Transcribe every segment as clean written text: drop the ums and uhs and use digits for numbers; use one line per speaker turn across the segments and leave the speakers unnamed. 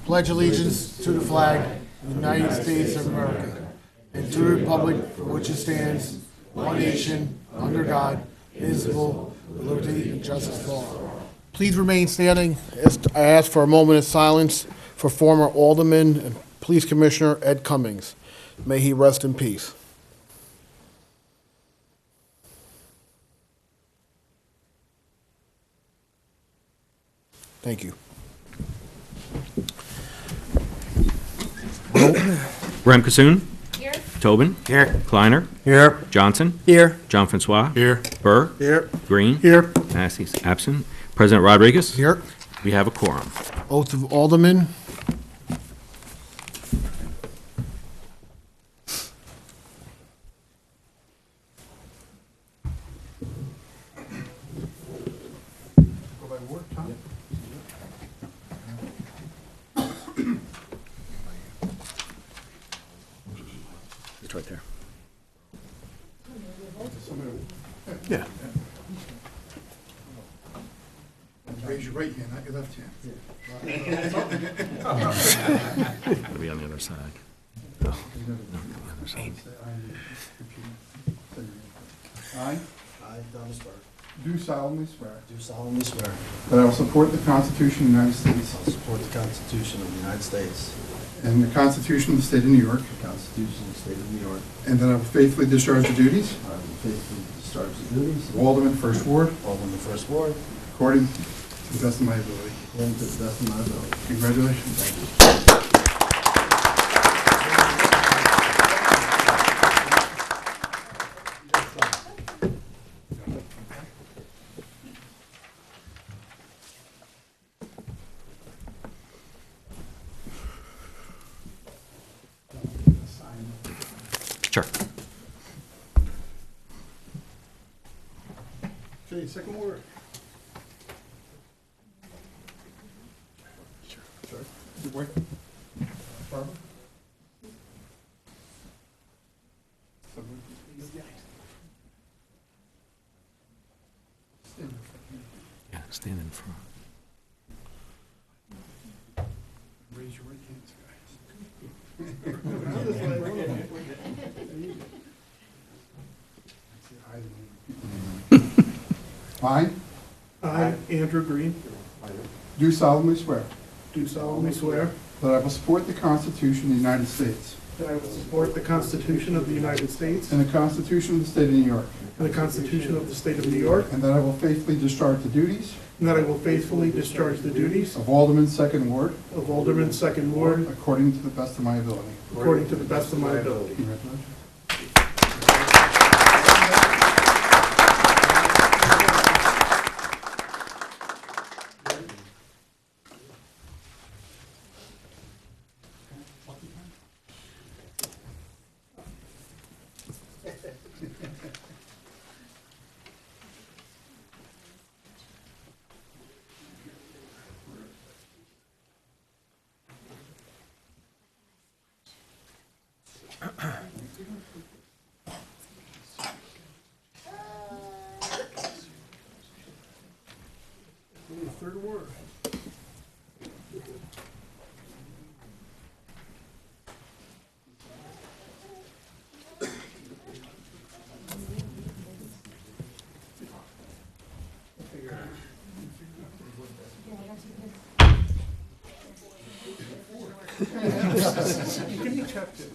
pledge allegiance to the flag of the United States of America and to the republic for which it stands, one nation, under God, indivisible, with liberty and justice for all. Please remain standing as I ask for a moment of silence for former Alderman and Police Commissioner Ed Cummings. May he rest in peace. Thank you.
Rem Kassoon.
Here.
Tobin.
Here.
Kleiner.
Here.
Johnson.
Here.
John Francois.
Here.
Burr.
Here.
Green.
Here.
Massey's absent. President Rodriguez.
Here.
We have a quorum.
Oath of Alderman.
It's right there.
Yeah.
Raise your right hand, not your left hand.
It'll be on the other side.
I
I, Thomas Burke,
do solemnly swear
do solemnly swear
that I will support the Constitution of the United States
I will support the Constitution of the United States,
and the Constitution of the State of New York,
the Constitution of the State of New York,
and that I will faithfully discharge the duties
I will faithfully discharge the duties
of Alderman, First Ward,
of Alderman First Ward
according to the best of my ability.
according to the best of my ability.
Congratulations.
Thank you.
Sure.
Okay, second word. Sorry. Your wife? Barbara?
Yeah, stand in front.
Raise your right hands, guys. I
I, Andrew Green,
do solemnly swear
do solemnly swear
that I will support the Constitution of the United States
that I will support the Constitution of the United States
and the Constitution of the State of New York,
and the Constitution of the State of New York,
and that I will faithfully discharge the duties
and that I will faithfully discharge the duties
of Alderman, Second Ward,
of Alderman, Second Ward,
according to the best of my ability.
according to the best of my ability.
Congratulations.
Third word. Give me checked it.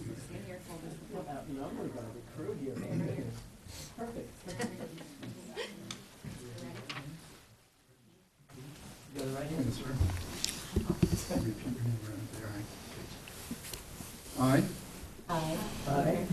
I
I,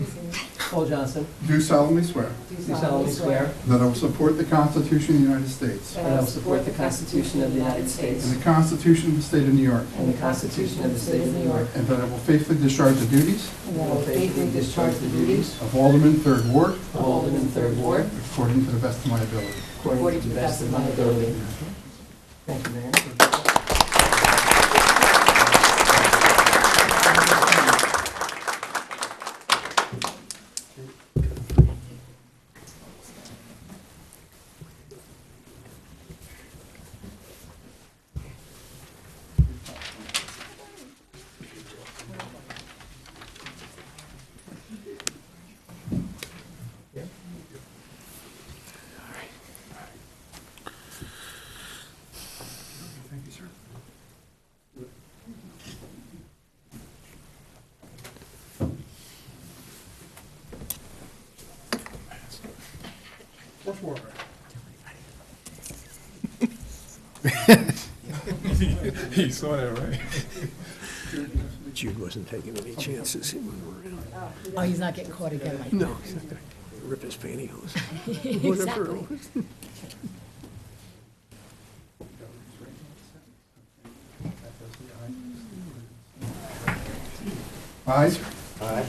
Paul Johnson,
do solemnly swear
do solemnly swear
that I will support the Constitution of the United States
that I will support the Constitution of the United States
and the Constitution of the State of New York,
and the Constitution of the State of New York,
and that I will faithfully discharge the duties
and that I will faithfully discharge the duties
of Alderman, Third Ward,
of Alderman, Third Ward,
according to the best of my ability.
according to the best of my ability. Thank you, Mayor.
Much more.
You saw that, right?
Jude wasn't taking any chances. He went around.
Oh, he's not getting caught again like
No, he's not gonna rip his pantyhose.
that. Exactly.
I
I,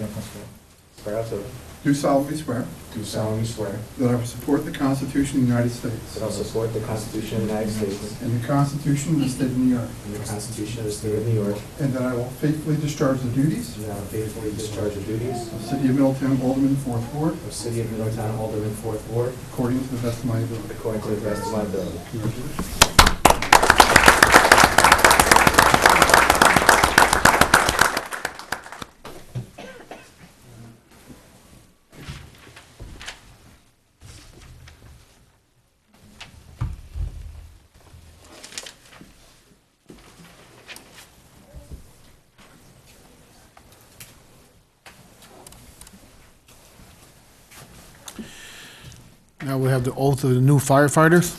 swear to,
do solemnly swear
do solemnly swear
that I will support the Constitution of the United States
that I will support the Constitution of the United States
and the Constitution of the State of New York,
and the Constitution of the State of New York,
and that I will faithfully discharge the duties
and that I will faithfully discharge the duties
of City of Middletown, Alderman, 4th Ward,
of City of Middletown, Alderman, 4th Ward,
according to the best of my ability.
according to the best of my ability.
Now we have the oath of the new firefighters.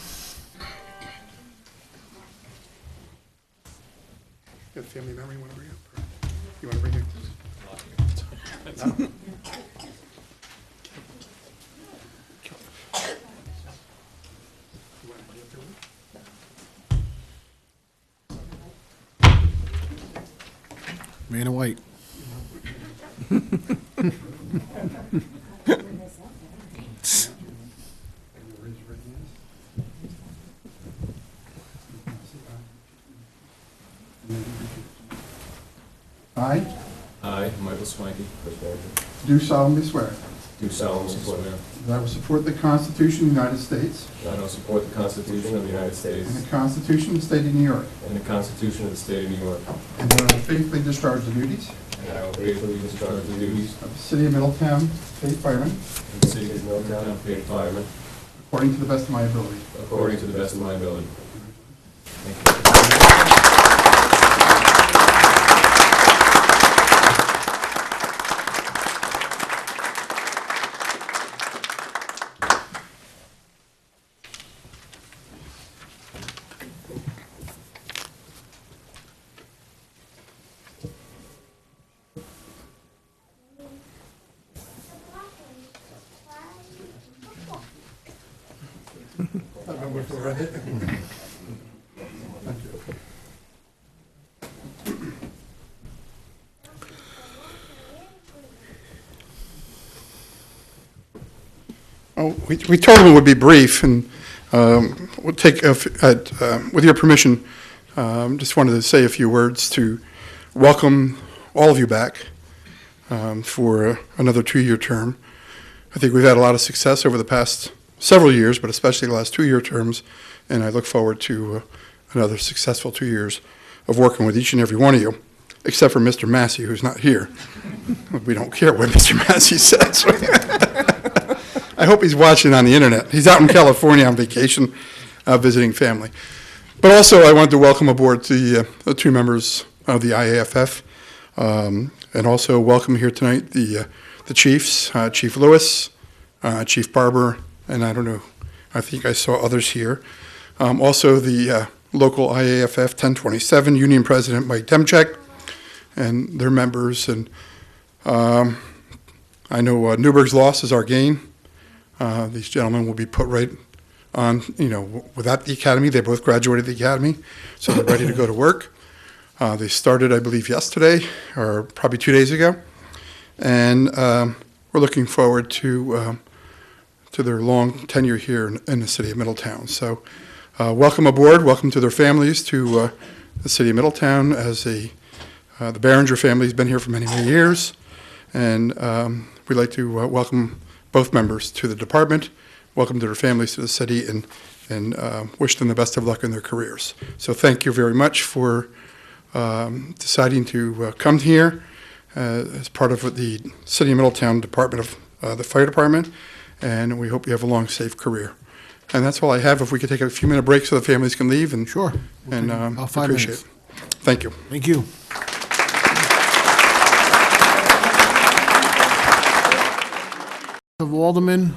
You have family member you want to bring up? Or you want to bring it?
Man in white.
I
I, Michael Swanky,
do solemnly swear
do solemnly swear
that I will support the Constitution of the United States
that I will support the Constitution of the United
and
States
the Constitution of the State of New York,
and the Constitution of the State of New York,
and that I will faithfully discharge the duties
and that I will faithfully discharge the duties
of the City of Middletown State Fireman
of the City of Middletown Paid Fireman
according to the best of my ability.
according to the best of my ability. Thank you.
Oh, we told him it would be brief, and we'll take, with your permission, just wanted to say a few words to welcome all of you back for another 2-year term. I think we've had a lot of success over the past several years, but especially the last 2-year terms, and I look forward to another successful 2 years of working with each and every one of you, except for Mr. Massey, who's not here. We don't care what Mr. Massey says. I hope he's watching on the internet. He's out in California on vacation, visiting family. But also, I wanted to welcome aboard the 2 members of the IAFF, and also welcome here tonight the chiefs, Chief Lewis, Chief Barber, and I don't know, I think I saw others here. Also, the local IAFF 1027 Union President Mike Demchek and their members. And I know Newburgh's loss is our gain. These gentlemen will be put right on, without the academy. They both graduated the academy, so they're ready to go to work. They started, I believe, yesterday or probably 2 days ago, and we're looking forward to their long tenure here in the city of Middletown. So welcome aboard, welcome to their families, to the city of Middletown, as the Behringer family has been here for many, many years, and we'd like to welcome both members to the department, welcome to their families to the city, and wish them the best of luck in their careers. So thank you very much for deciding to come here as part of the City of Middletown Department of the Fire Department, and we hope you have a long, safe career. And that's all I have. If we could take a few-minute break so the families can leave, and
Sure.
and
About 5
appreciate
minutes.
it. Thank you.
Thank you. Of Alderman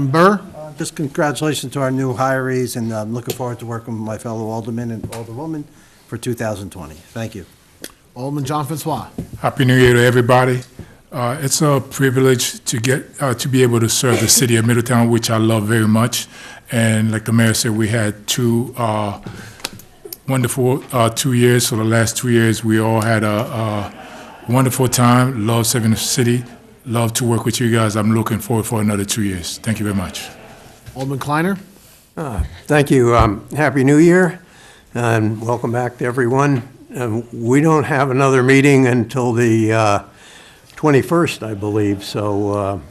Burr.
Just congratulations to our new hirees, and I'm looking forward to working with my fellow aldermen and alderwomen for 2020. Thank you.
Alderman John Francois.
Happy New Year to everybody. It's a privilege to get to be able to serve the city of Middletown, which I love very much. And like the mayor said, we had two wonderful 2 years. So the last 2 years, we all had a wonderful time. Love serving the city. Love to work with you guys. I'm looking forward for another 2 years. Thank you very much.
Alderman Kleiner.
Thank you. Happy New Year, and welcome back to everyone. We don't have another meeting until the 21st, I believe, so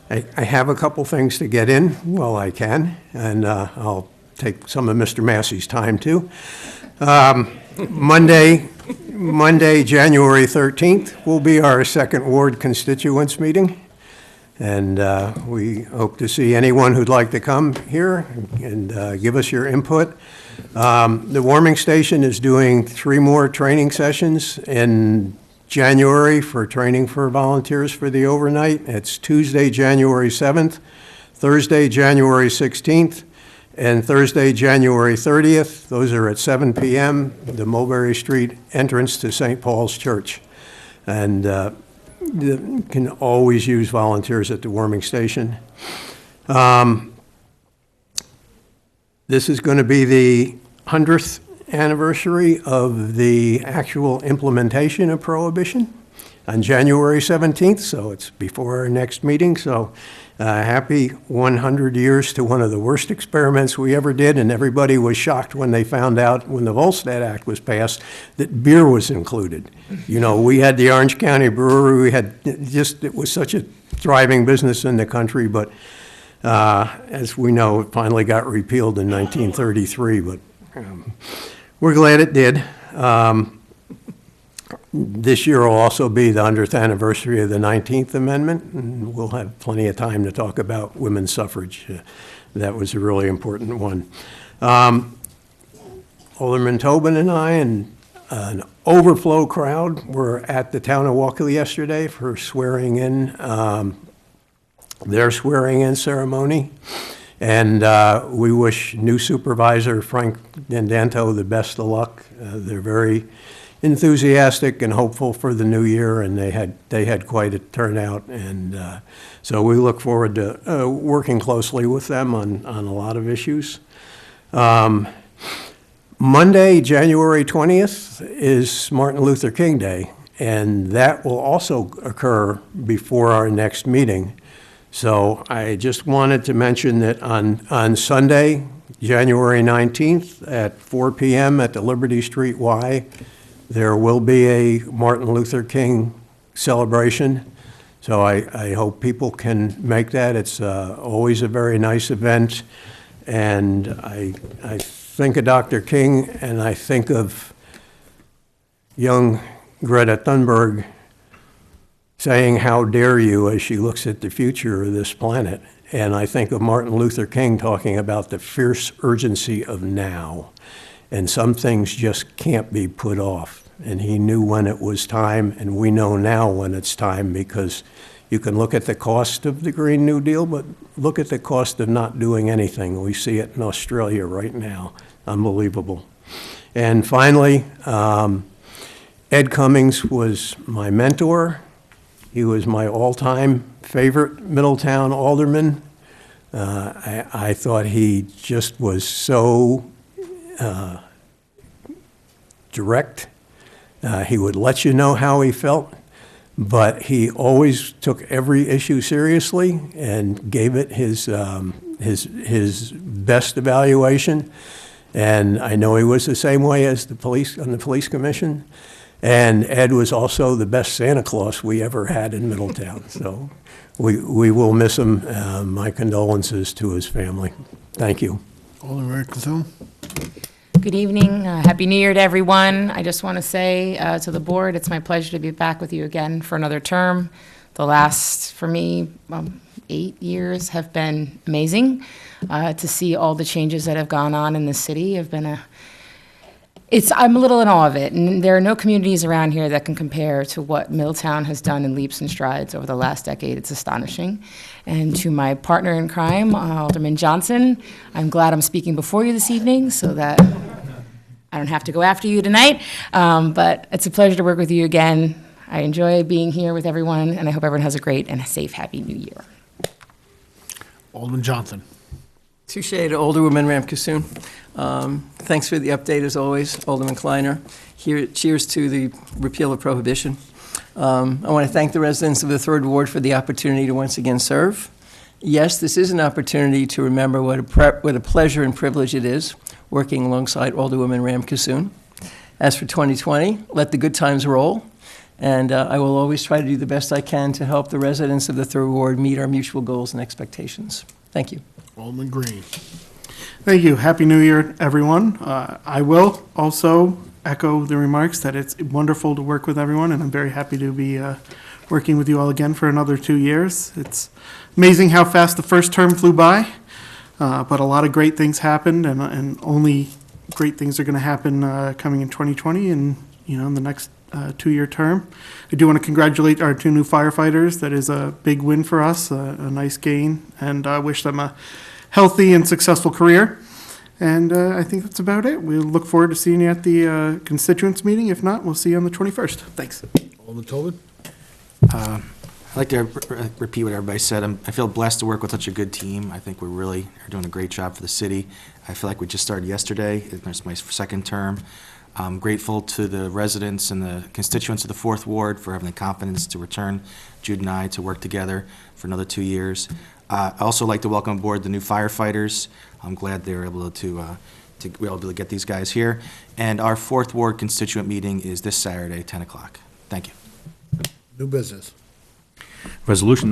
I have a couple things to get in while I can, and I'll take some of Mr. Massey's time, too. Monday, January 13th, will be our Second Ward constituents meeting, and we hope to see anyone who'd like to come here and give us your input. The warming station is doing 3 more training sessions in January for training for volunteers for the overnight. It's Tuesday, January 7th, Thursday, January 16th, and Thursday, January 30th. Those are at 7 p.m., the Mulberry Street entrance to St. Paul's Church. And you can always use volunteers at the warming station. This is going to be the 100th anniversary of the actual implementation of Prohibition on January 17th, so it's before our next meeting. So happy 100 years to one of the worst experiments we ever did, and everybody was shocked when they found out, when the Volstead Act was passed, that beer was included. You know, we had the Orange County Brewery, we had it was such a thriving business in the country, but as we know, it finally got repealed in 1933, but we're glad it did. This year will also be the 100th anniversary of the 19th Amendment, and we'll have plenty of time to talk about women's suffrage. That was a really important one. Alderman Tobin and I and an overflow crowd were at the town of Walkley yesterday for swearing in, their swearing in ceremony. And we wish new supervisor Frank Dandanto the best of luck. They're very enthusiastic and hopeful for the new year, and they had quite a turnout. And so we look forward to working closely with them on a lot of issues. Monday, January 20th, is Martin Luther King Day, and that will also occur before our next meeting. So I just wanted to mention that on Sunday, January 19th at 4 p.m. at the Liberty Street Y, there will be a Martin Luther King celebration. So I hope people can make that. It's always a very nice event. And I think of Dr. King, and I think of young Greta Thunberg saying, "How dare you," as she looks at the future of this planet. And I think of Martin Luther King talking about the fierce urgency of now. And some things just can't be put off. And he knew when it was time, and we know now when it's time, because you can look at the cost of the Green New Deal, but look at the cost of not doing anything. We see it in Australia right now. Unbelievable. And finally, Ed Cummings was my mentor. He was my all-time favorite Middletown alderman. I thought he just was so direct. He would let you know how he felt, but he always took every issue seriously and gave it his best evaluation. And I know he was the same way as the police on the police commission. And Ed was also the best Santa Claus we ever had in Middletown. So we will miss him. My condolences to his family. Thank you.
Alderman Rick Clisson.
Good evening. Happy New Year to everyone. I just want to say to the board, it's my pleasure to be back with you again for another term. The last, for me, 8 years have been amazing. To see all the changes that have gone on in the city have been I'm a little in awe of it, and there are no communities around here that can compare to what Middletown has done in leaps and strides over the last decade. It's astonishing. And to my partner in crime, Alderman Johnson, I'm glad I'm speaking before you this evening so that I don't have to go after you tonight. But it's a pleasure to work with you again. I enjoy being here with everyone, and I hope everyone has a great and a safe, happy New Year.
Alderman Johnson.
Touche to Alderwoman Ramkissoon. Thanks for the update, as always, Alderman Kleiner. Cheers to the repeal of prohibition. I want to thank the residents of the Third Ward for the opportunity to once again serve. Yes, this is an opportunity to remember what a pleasure and privilege it is working alongside Alderwoman Ramkissoon. As for 2020, let the good times roll, and I will always try to do the best I can to help the residents of the Third Ward meet our mutual goals and expectations. Thank you.
Alderman Green.
Thank you. Happy New Year, everyone. I will also echo the remarks that it's wonderful to work with everyone, and I'm very happy to be working with you all again for another 2 years. It's amazing how fast the first term flew by, but a lot of great things happened, and only great things are going to happen coming in 2020 and in the next 2-year term. I do want to congratulate our 2 new firefighters. That is a big win for us, a nice gain, and I wish them a healthy and successful career. And I think that's about it. We look forward to seeing you at the constituents meeting. If not, we'll see you on the 21st. Thanks.
Alderman Tobin.
I'd like to repeat what everybody said. I feel blessed to work with such a good team. I think we really are doing a great job for the city. I feel like we just started yesterday. It's my second term. I'm grateful to the residents and the constituents of the Fourth Ward for having the confidence to return Jude and I to work together for another 2 years. I also like to welcome aboard the new firefighters. I'm glad they were able to be able to get these guys here. And our Fourth Ward constituent meeting is this Saturday, 10 o'clock. Thank you.
New business.
Resolution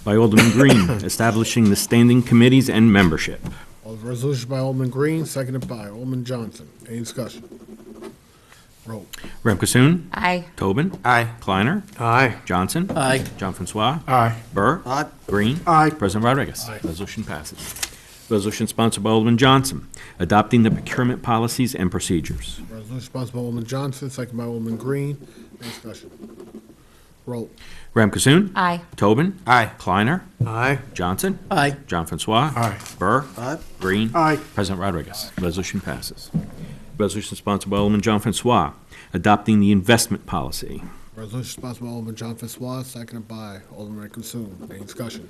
by Alderman Green, establishing the standing committees and membership.
Resolution by Alderman Green, seconded by Alderman Johnson. Any discussion? Roll.
Ramkissoon.
Aye.
Tobin.
Aye.
Kleiner.
Aye.
Johnson.
Aye.
John Francois.
Aye.
Burr.
Aye.
Green.
Aye.
President Rodriguez.
Aye.
Resolution passes. Resolution sponsored by Alderman Johnson, adopting the procurement policies and procedures.
Resolution sponsored by Alderman Johnson, seconded by Alderman Green. Any discussion? Roll.
Ramkissoon.
Aye.
Tobin.
Aye.
Kleiner.
Aye.
Johnson.
Aye.
John Francois.
Aye.
Burr.
Aye.
Green.
Aye.
President Rodriguez. Resolution passes. Resolution sponsored by Alderman John Francois, adopting the investment policy.
Resolution sponsored by Alderman John Francois, seconded by Alderman Consoom. Any discussion?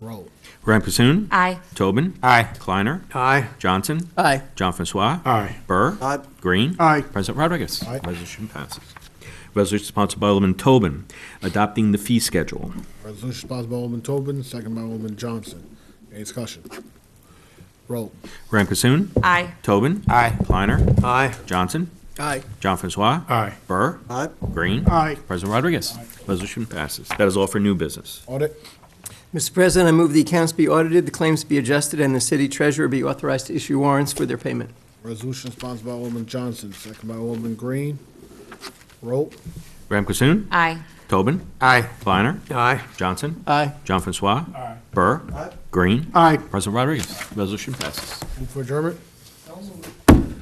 Roll.
Ramkissoon.
Aye.
Tobin.
Aye.
Kleiner.
Aye.
Johnson.
Aye.
John Francois.
Aye.
Burr.
Aye.
Green.
Aye.
President Rodriguez.
Aye.
Resolution passes. Resolution sponsored by Alderman Tobin, adopting the fee schedule.
Resolution sponsored by Alderman Tobin, seconded by Alderman Johnson. Any discussion? Roll.
Ramkissoon.
Aye.
Tobin.
Aye.
Kleiner.
Aye.
Johnson.
Aye.
John Francois.
Aye.
Burr.
Aye.
Green.
Aye.
President Rodriguez. Resolution passes. That is all for new business.
Audit.
Mr. President, I move the accounts be audited, the claims be adjusted, and the city treasurer be authorized to issue warrants for their payment.
Resolution sponsored by Alderman Johnson, seconded by Alderman Green. Roll.
Ramkissoon.
Aye.
Tobin.
Aye.
Kleiner.
Aye.
Johnson.
Aye.
John Francois.
Aye.
Burr.
Aye.
Green.
Aye.
President Rodriguez. Resolution passes.
Move for adjournment.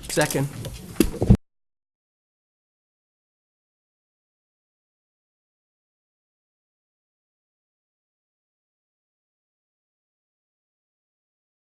Second.